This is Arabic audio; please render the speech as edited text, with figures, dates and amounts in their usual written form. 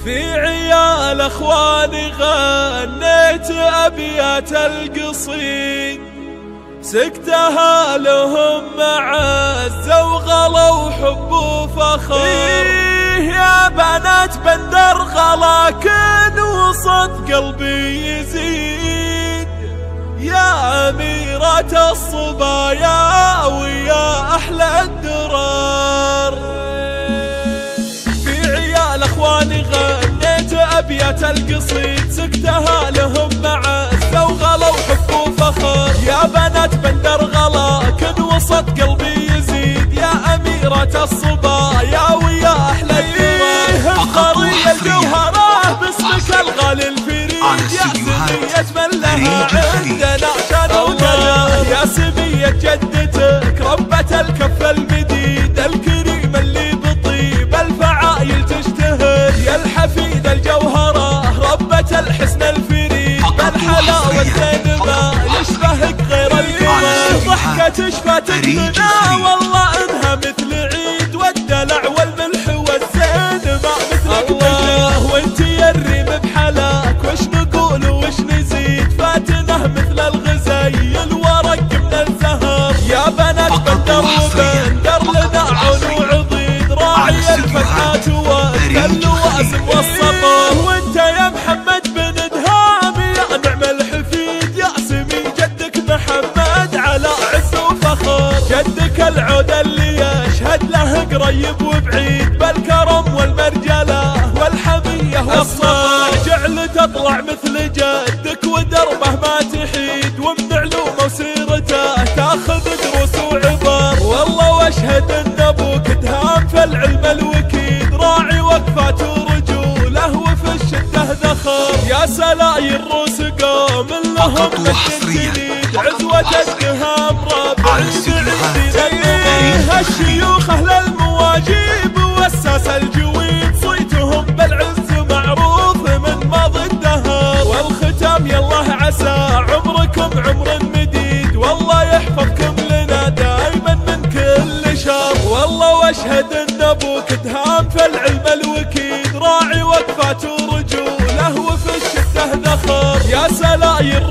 في عيال اخواني غنيت ابيات القصيد، سكتها لهم معزة وغلا وحب وفخر. يا بنات بندر غلا كن وصد قلبي يزيد، يا أميرة الصبايا ويا أحلى الدرار. في عيال اخواني غنيت ابيات القصيد، سكتها لهم معزة وغلا وحب وفخر. يا بنات بندر غلا كن وسط قلبي يزيد، يا أميرة الصبايا ويا أحلى الدرار. افخري الجوهرة باسمك الغالي الفريد، يا سمية من لها عندنا شان وقدر. يا سمية جدتك ربة الكف المديد، الكريم اللي بطيب الفعايل تشتهر. يا الحفيد الجوهرة ربة الحسن الفريد، بالحلاوة الزين ما يشبهك غير القمر. ضحكة شفتك بنا والله انها مثل عيد، والدلع والملح والزين ما مثلك الله. وانت يا الريم بحلاك وش نقول وش نزيد، فاتنه مثل الغزيل ورق من الزهر. يا بنات بندر وبندر لنا عون وعضيد، راعي الفتحات والواسم والصبر. وانت يا محمد بن دهام يا نعم الحفيد، يا سمي جدك محمد على عز وفخر. جدك العود اللي يشهد له قريب وبعيد، بالكرم والمرجله والحميه والصبر. جعل تطلع مثل جدك ودربه ما تحيد، ومن علومه وسيرته تاخذ دروس وعبر. والله واشهد ان ابوك دهام في العلم الوكيد، راعي وقفات ورجوله وفي الشده ذخر. يا سلاير روس قوم لهم بالجديد، عزوة الدهام رابع بعيد. الشيوخ اهل المواجيب واساس الجويد، صيتهم بالعز معروف من ماضي الدهر. والختام يالله عسى عمركم عمر مديد، والله يحفظكم لنا دائما من كل شر. والله واشهد ان ابوك دهام في العلم الوكيد، راعي وقفات ورجوله وفي الشده ذخر. يا سلاير